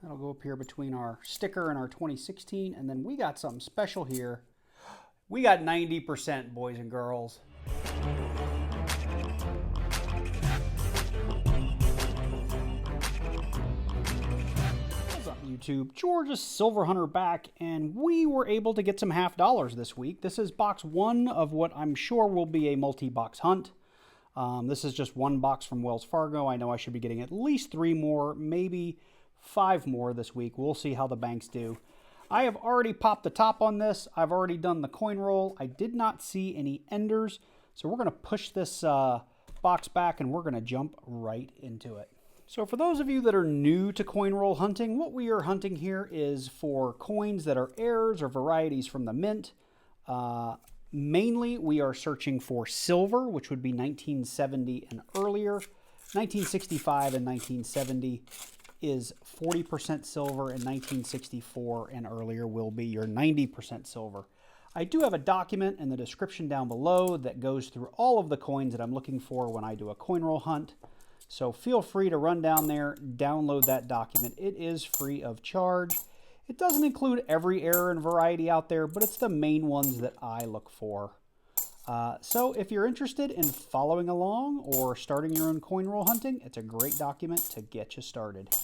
That'll go up here between our sticker and our 2016. And then we got something special here. We got 90%, boys and girls. What's up, YouTube? George's Silver Hunter back, and we were able to get some half dollars this week. This is box one of what I'm sure will be a multi-box hunt. This is just one box from Wells Fargo. I know I should be getting at least 3 more, maybe 5 more this week. We'll see how the banks do. I have already popped the top on this. I've already done the coin roll. I did not see any enders, so we're going to push this box back and we're going to jump right into it. So for those of you that are new to coin roll hunting, what we are hunting here is for coins that are errors or varieties from the mint. Mainly, we are searching for silver, which would be 1970 and earlier. 1965 and 1970 is 40% silver, and 1964 and earlier will be your 90% silver. I do have a document in the description down below that goes through all of the coins that I'm looking for when I do a coin roll hunt. So feel free to run down there, download that document. It is free of charge. It doesn't include every error and variety out there, but it's the main ones that I look for. So if you're interested in following along or starting your own coin roll hunting, it's a great document to get you started.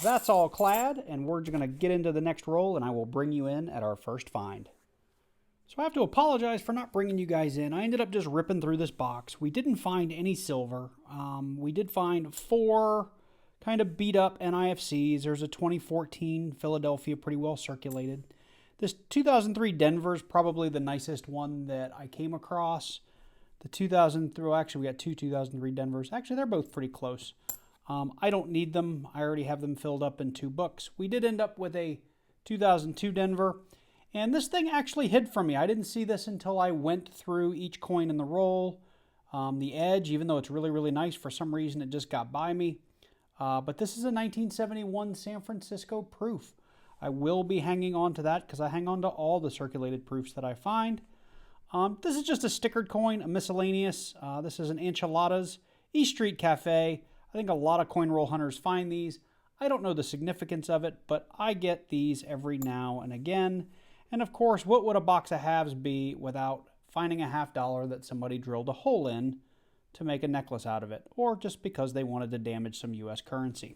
That's all, Clad, and we're going to get into the next roll, and I will bring you in at our first find. So I have to apologize for not bringing you guys in. I ended up just ripping through this box. We didn't find any silver. We did find 4 kind of beat up NIFCs. There's a 2014 Philadelphia, pretty well circulated. This 2003 Denver is probably the nicest one that I came across. The 2003, actually we got 2 2003 Denvers. Actually, they're both pretty close. I don't need them. I already have them filled up in 2 books. We did end up with a 2002 Denver. And this thing actually hid from me. I didn't see this until I went through each coin in the roll. The edge, even though it's really, really nice, for some reason it just got by me. But this is a 1971 San Francisco proof. I will be hanging on to that because I hang on to all the circulated proofs that I find. This is just a stickered coin, a miscellaneous. This is an Enchiladas East Street Cafe. I think a lot of coin roll hunters find these. I don't know the significance of it, but I get these every now and again. And of course, what would a box of halves be without finding a half dollar that somebody drilled a hole in to make a necklace out of it, or just because they wanted to damage some U.S. currency.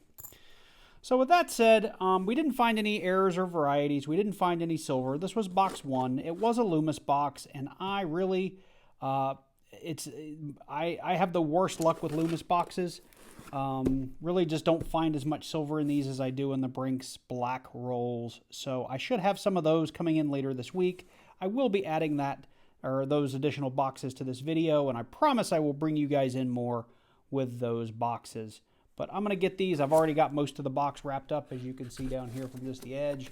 So with that said, we didn't find any errors or varieties. We didn't find any silver. This was box 1. It was a Loomis box, and I really, I have the worst luck with Loomis boxes. Really just don't find as much silver in these as I do in the Brinks black rolls. So I should have some of those coming in later this week. I will be adding that, or those additional boxes, to this video, and I promise I will bring you guys in more with those boxes. But I'm going to get these. I've already got most of the box wrapped up, as you can see down here from just the edge.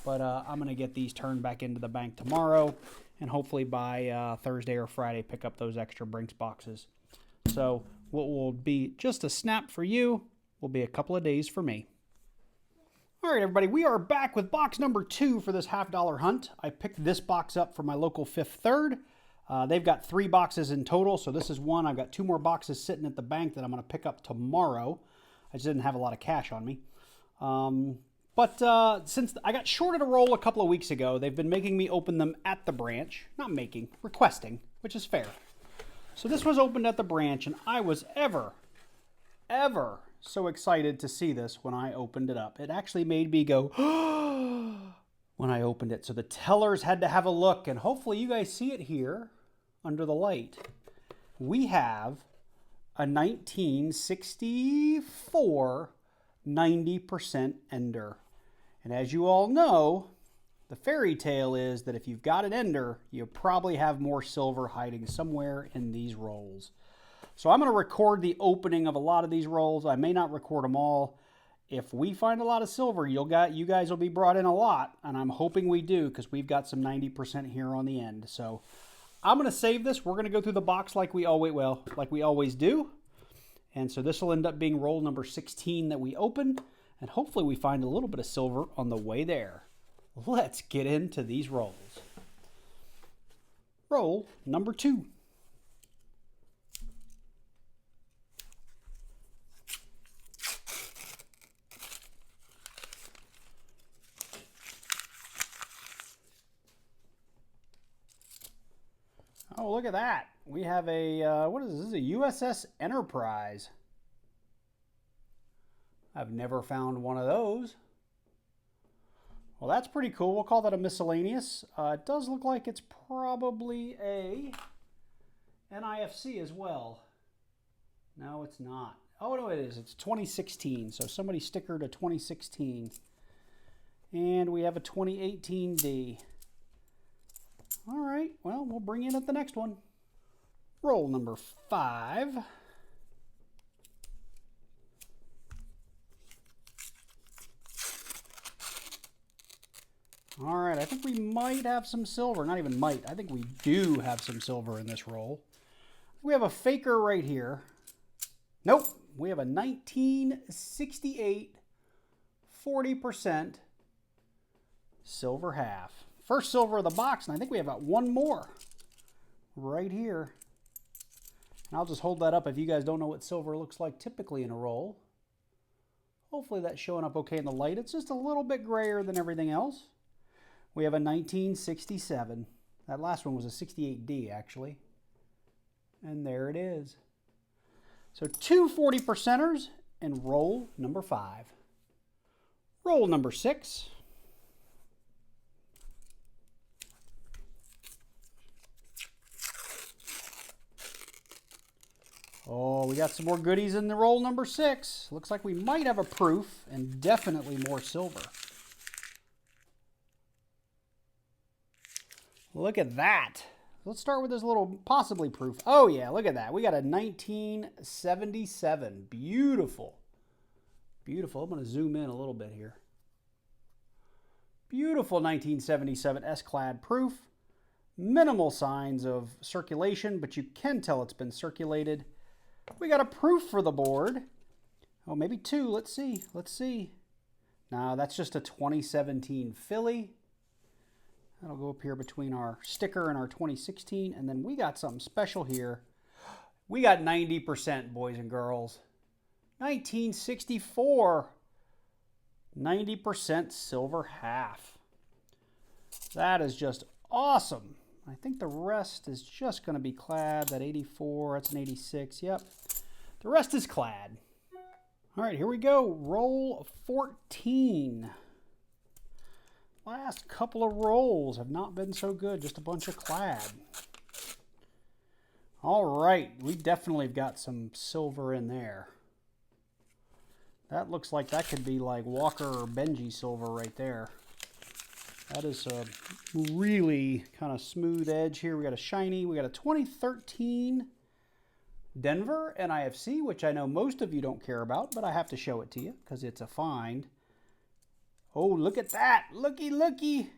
But I'm going to get these turned back into the bank tomorrow, and hopefully by Thursday or Friday pick up those extra Brinks boxes. So what will be just a snap for you will be a couple of days for me. All right, everybody, we are back with box number 2 for this half dollar hunt. I picked this box up from my local Fifth Third. They've got 3 boxes in total, so this is one. I've got 2 more boxes sitting at the bank that I'm going to pick up tomorrow. I just didn't have a lot of cash on me. But since I got shorted a roll a couple of weeks ago, they've been making me open them at the branch. Not making, requesting, which is fair. So this was opened at the branch, and I was ever so excited to see this when I opened it up. It actually made me go, when I opened it. So the tellers had to have a look, and hopefully you guys see it here under the light. We have a 1964 90% ender. And as you all know, the fairy tale is that if you've got an ender, you probably have more silver hiding somewhere in these rolls. So I'm going to record the opening of a lot of these rolls. I may not record them all. If we find a lot of silver, you guys will be brought in a lot, and I'm hoping we do because we've got some 90% here on the end. So I'm going to save this. We're going to go through the box like we always do. And so this will end up being roll number 16 that we open, and hopefully we find a little bit of silver on the way there. Let's get into these rolls. Roll number 2. Oh, look at that. We have a, what is this? This is a USS Enterprise. I've never found one of those. Well, that's pretty cool. We'll call that a miscellaneous. It does look like it's probably a NIFC as well. No, it's not. Oh, no, it is. It's 2016. So somebody stickered a 2016. And we have a 2018D. All right. Well, we'll bring in at the next one. Roll number 5. All right, I think we might have some silver. Not even might. I think we do have some silver in this roll. We have a faker right here. Nope. We have a 1968 40% silver half. First silver of the box, and I think we have about one more right here. And I'll just hold that up if you guys don't know what silver looks like typically in a roll. Hopefully that's showing up okay in the light. It's just a little bit grayer than everything else. We have a 1967. That last one was a 68D, actually. And there it is. So 2 40%ers and roll number 5. Roll number 6. Oh, we got some more goodies in the roll number 6. Looks like we might have a proof and definitely more silver. Look at that. Let's start with this little possibly proof. Oh yeah, look at that. We got a 1977. Beautiful. Beautiful. I'm going to zoom in a little bit here. Beautiful 1977 Clad proof. Minimal signs of circulation, but you can tell it's been circulated. We got a proof for the board. Oh, maybe 2. Let's see. Let's see. No, that's just a 2017 Philly. That'll go up here between our sticker and our 2016. And then we got something special here. We got 90%, boys and girls. 1964. 90% silver half. That is just awesome. I think the rest is just going to be Clad. That 84, that's an 86. Yep. The rest is Clad. All right, here we go. Roll 14. Last couple of rolls have not been so good. Just a bunch of Clad. All right, we definitely have got some silver in there. That looks like that could be like Walker or Benjis silver right there. That is a really kind of smooth edge here. We got a shiny. We got a 2013 Denver NIFC, which I know most of you don't care about, but I have to show it to you because it's a find. Oh, look at that. Looky, looky.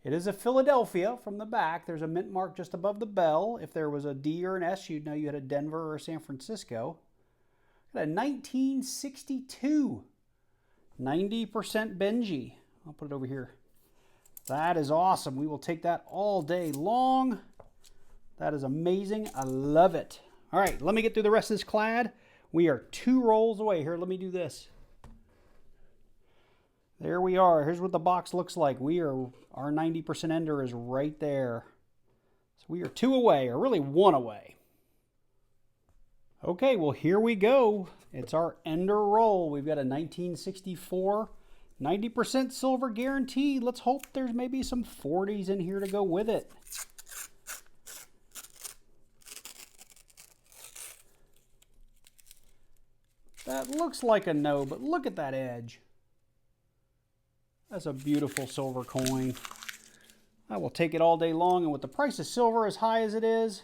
It is a Philadelphia from the back. There's a mint mark just above the bell. If there was a D or an S, you'd know you had a Denver or a San Francisco. Got a 1962. 90% Benji. I'll put it over here. That is awesome. We will take that all day long. That is amazing. I love it. All right, let me get through the rest of this Clad. We are 2 rolls away. Here, let me do this. There we are. Here's what the box looks like. Our 90% ender is right there. So we are 2 away, or really 1 away. Okay, well, here we go. It's our ender roll. We've got a 1964, 90% silver guaranteed. Let's hope there's maybe some 40s in here to go with it. That looks like a no, but look at that edge. That's a beautiful silver coin. I will take it all day long, and with the price of silver as high as it is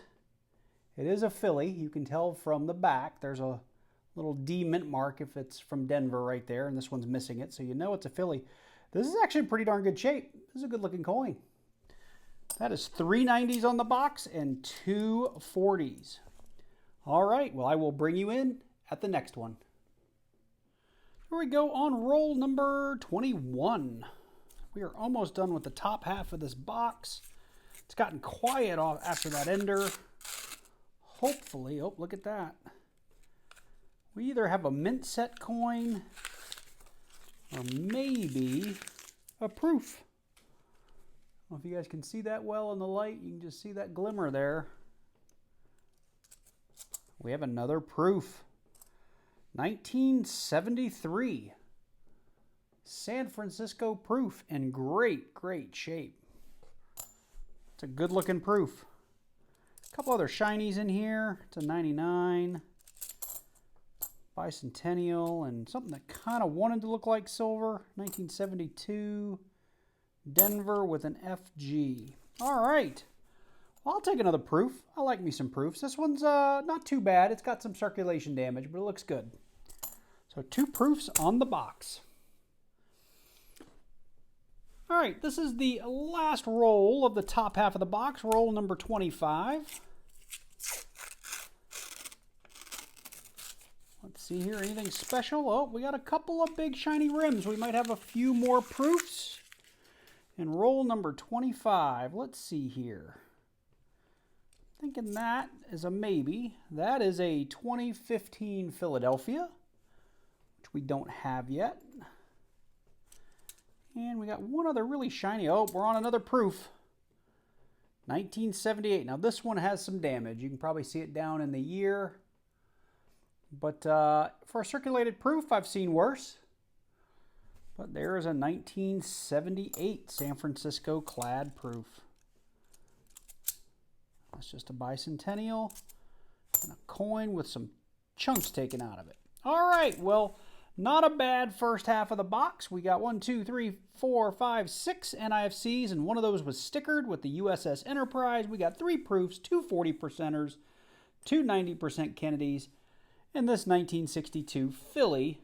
a Philly. You can tell from the back. There's a little D mint mark if it's from Denver right there, and this one's missing it, so you know it's a Philly. This is actually in pretty darn good shape. This is a good looking coin. That is 3 90s on the box and 2 40s. All right, well, I will bring you in at the next one. Here we go on roll number 21. We are almost done with the top half of this box. It's gotten quiet off after that ender. Hopefully, oh, look at that. We either have a mint set coin or maybe a proof. don't know if you guys can see that well in the light. You can just see that glimmer there. We have another proof. 1973. San Francisco proof in great, great shape. It's a good looking proof. A couple other shinies in here. It's a 99. Bicentennial and something that kind of wanted to look like silver. 1972. Denver with an FG. All right. Well, I'll take another proof. I like me some proofs. This one's not too bad. It's got some circulation damage, but it looks good. So 2 proofs on the box. All right, this is the last roll of the top half of the box, roll number 25. Let's see here, anything special? Oh, we got a couple of big shiny rims. We might have a few more proofs. And roll number 25, let's see here. Thinking that is a maybe. That is a 2015 Philadelphia, which we don't have yet. And we got one other really shiny. Oh, we're on another proof. 1978. Now this one has some damage. You can probably see it down in the year. But for a circulated proof, I've seen worse. But there is a 1978 San Francisco Clad proof. That's just a bicentennial and a coin with some chunks taken out of it. All right, well, not a bad first half of the box. We got 1, 2, 3, 4, 5, 6 NIFCs, and one of those was stickered with the USS Enterprise. We got 3 proofs, 2 40%ers, 2 90% Kennedys, and this 1962 Philly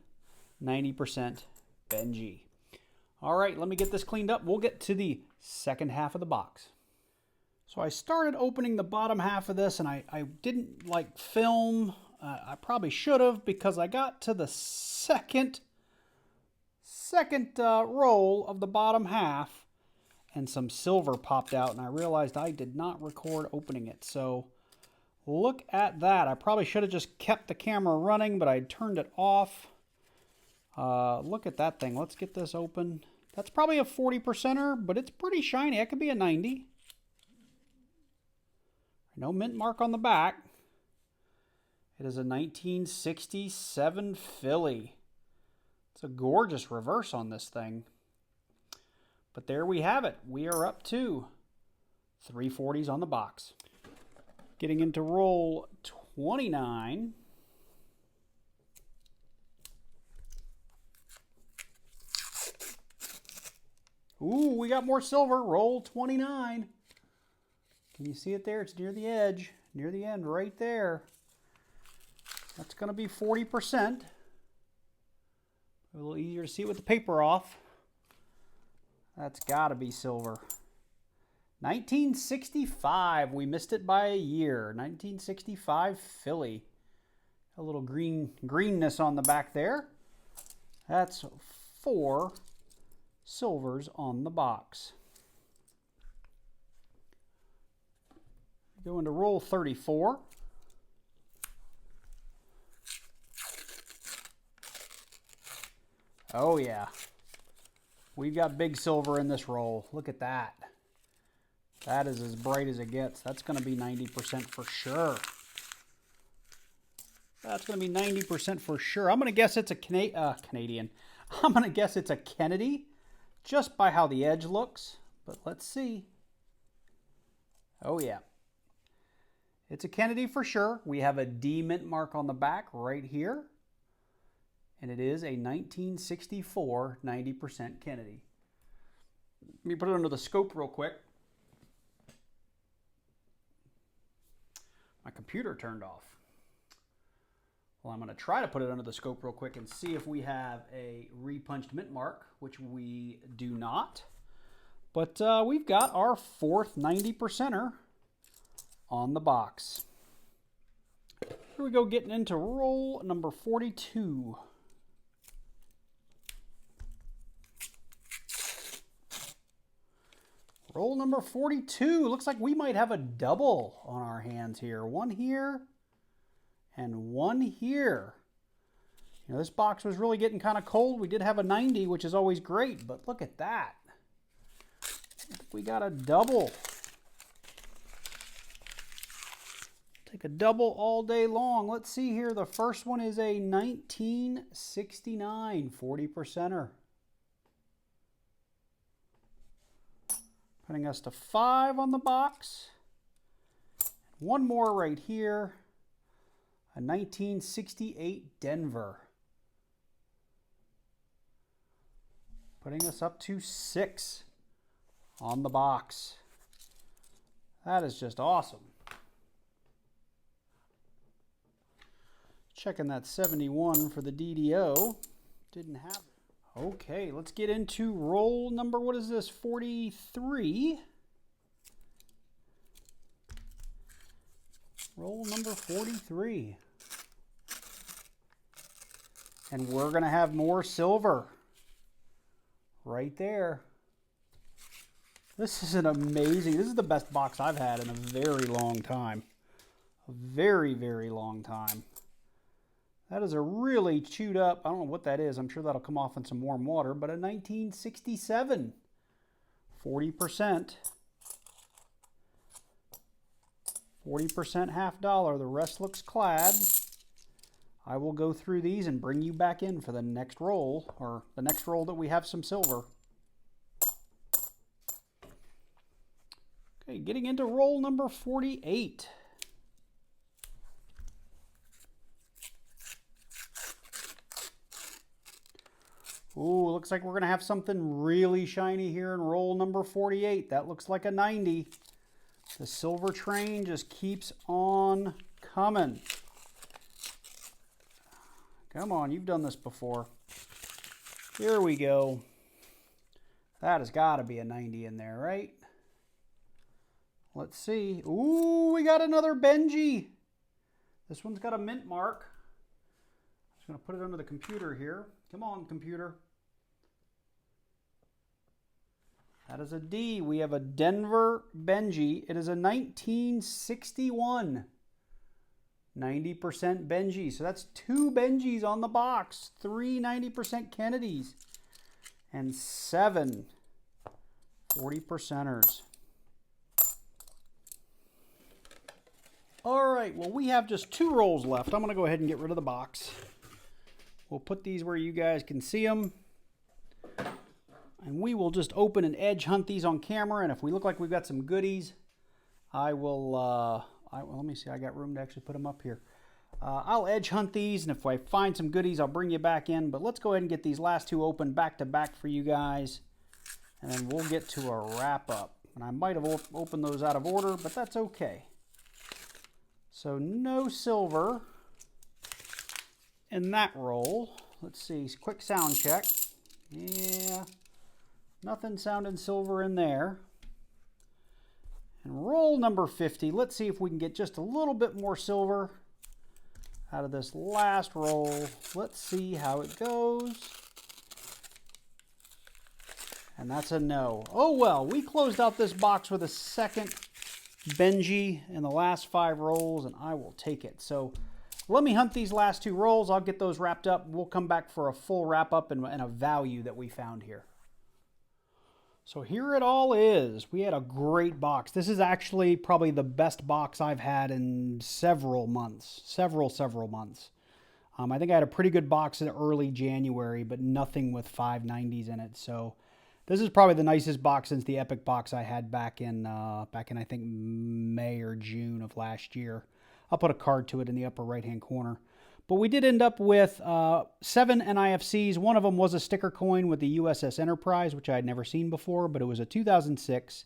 90% Benji. All right, let me get this cleaned up. We'll get to the second half of the box. So I started opening the bottom half of this, and I didn't like film. I probably should have, because I got to the second roll of the bottom half, and some silver popped out, and I realized I did not record opening it. So look at that. I probably should have just kept the camera running, but I turned it off. Look at that thing. Let's get this open. That's probably a 40%er, but it's pretty shiny. It could be a 90. No mint mark on the back. It is a 1967 Philly. It's a gorgeous reverse on this thing. But there we have it. We are up to 340s on the box. Getting into roll 29. Ooh, we got more silver. Roll 29. Can you see it there? It's near the edge, near the end, right there. That's going to be 40%. A little easier to see with the paper off. That's got to be silver. 1965. We missed it by a year. 1965 Philly. A little greenness on the back there. That's 4 silvers on the box. Go into roll 34. Oh yeah. We've got big silver in this roll. Look at that. That is as bright as it gets. That's going to be 90% for sure. That's going to be 90% for sure. I'm going to guess it's a Canadian. I'm going to guess it's a Kennedy just by how the edge looks. But let's see. Oh yeah. It's a Kennedy for sure. We have a D mint mark on the back right here. And it is a 1964 90% Kennedy. Let me put it under the scope real quick. My computer turned off. Well, I'm going to try to put it under the scope real quick and see if we have a repunched mint mark, which we do not. But we've got our 4th 90%er on the box. Here we go, getting into roll number 42. Roll number 42. Looks like we might have a double on our hands here. One here and one here. You know, this box was really getting kind of cold. We did have a 90, which is always great, but look at that. We got a double. Take a double all day long. Let's see here. The first one is a 1969 40%er. Putting us to 5 on the box. One more right here. A 1968 Denver. Putting us up to 6 on the box. That is just awesome. Checking that 71 for the DDO. Didn't have it. Okay, let's get into roll number, what is this, 43. Roll number 43. And we're going to have more silver. Right there. This is an amazing, this is the best box I've had in a very long time. A very, very long time. That is a really chewed up, I don't know what that is. I'm sure that'll come off in some warm water, but a 1967. 40%. 40% half dollar. The rest looks Clad. I will go through these and bring you back in for the next roll, or the next roll that we have some silver. Okay, getting into roll number 48. Ooh, looks like we're going to have something really shiny here in roll number 48. That looks like a 90. The silver train just keeps on coming. Come on, you've done this before. Here we go. That has got to be a 90 in there, right? Let's see. Ooh, we got another Benji. This one's got a mint mark. I'm just going to put it under the computer here. Come on, computer. That is a D. We have a Denver Benji. It is a 1961. 90% Benji. So that's 2 Benjis on the box. 3 90% Kennedys. And 7 40%ers. All right, well, we have just 2 rolls left. I'm going to go ahead and get rid of the box. We'll put these where you guys can see them. And we will just open and edge hunt these on camera. And if we look like we've got some goodies, I will, let me see, I got room to actually put them up here. I'll edge hunt these, and if I find some goodies, I'll bring you back in. But let's go ahead and get these last 2 open back to back for you guys. And then we'll get to a wrap up. And I might have opened those out of order, but that's okay. So no silver in that roll. Let's see, quick sound check. Yeah, nothing sounding silver in there. And roll number 50, let's see if we can get just a little bit more silver out of this last roll. Let's see how it goes. And that's a no. Oh well, we closed out this box with a second Benji in the last 5 rolls, and I will take it. So let me hunt these last 2 rolls. I'll get those wrapped up. We'll come back for a full wrap up and a value that we found here. So here it all is. We had a great box. This is actually probably the best box I've had in several months. Several months. I think I had a pretty good box in early January, but nothing with 590s in it. So this is probably the nicest box since the Epic box I had back in I think May or June of last year. I'll put a card to it in the upper right-hand corner. But we did end up with 7 NIFCs. One of them was a sticker coin with the USS Enterprise, which I had never seen before, but it was a 2006.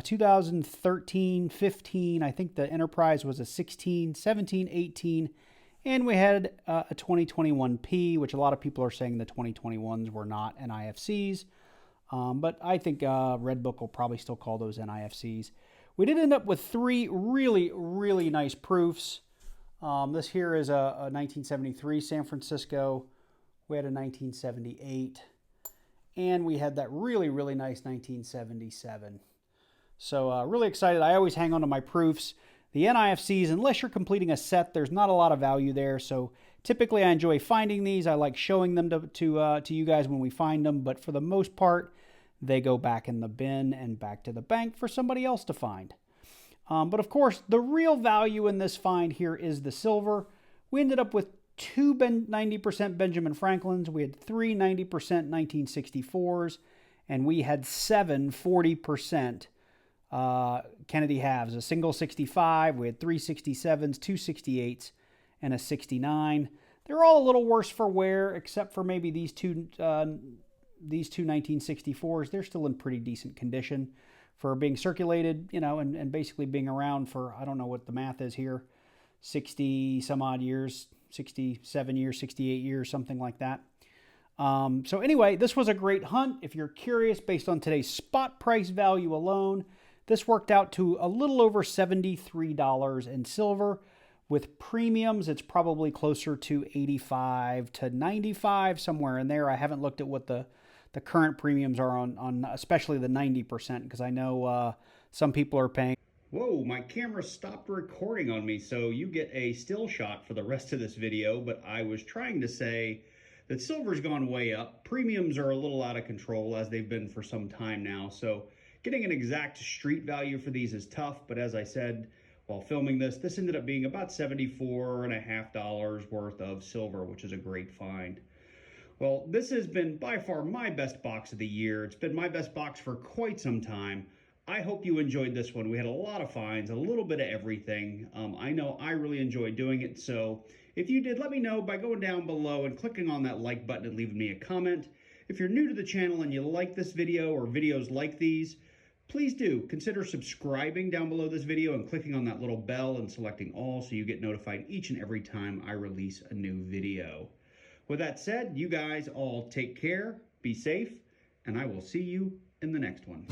2013, 15, I think the Enterprise was a 16, 17, 18, and we had a 2021 P, which a lot of people are saying the 2021s were not NIFCs, but I think Redbook will probably still call those NIFCs. We did end up with 3 really, really nice proofs. This here is a 1973 San Francisco. We had a 1978. And we had that really, really nice 1977. So really excited. I always hang on to my proofs. The NIFCs, unless you're completing a set, there's not a lot of value there. So typically I enjoy finding these. I like showing them to you guys when we find them. But for the most part, they go back in the bin and back to the bank for somebody else to find. But of course, the real value in this find here is the silver. We ended up with 2 90% Benjamin Franklins. We had 3 90% 1964s. And we had 7 40% Kennedy halves. A single 65. We had 3 67s, 2 68s, and a 69. They're all a little worse for wear, except for maybe these two 1964s. They're still in pretty decent condition for being circulated, you know, and basically being around for, I don't know what the math is here, 60 some odd years, 67 years, 68 years, something like that. So anyway, this was a great hunt. If you're curious, based on today's spot price value alone, this worked out to a little over $73 in silver. With premiums, it's probably closer to 85 to 95, somewhere in there. I haven't looked at what the current premiums are on especially the 90%, because I know some people are paying. Whoa, my camera stopped recording on me, so you get a still shot for the rest of this video, but I was trying to say that silver's gone way up. Premiums are a little out of control, as they've been for some time now, so getting an exact street value for these is tough, but as I said while filming this ended up being about $74.50 worth of silver, which is a great find. Well, this has been by far my best box of the year. It's been my best box for quite some time. I hope you enjoyed this one. We had a lot of finds, a little bit of everything. I know I really enjoyed doing it, so if you did, let me know by going down below and clicking on that like button and leaving me a comment. If you're new to the channel and you like this video or videos like these, please do consider subscribing down below this video and clicking on that little bell and selecting all so you get notified each and every time I release a new video. With that said, you guys all take care, be safe, and I will see you in the next one.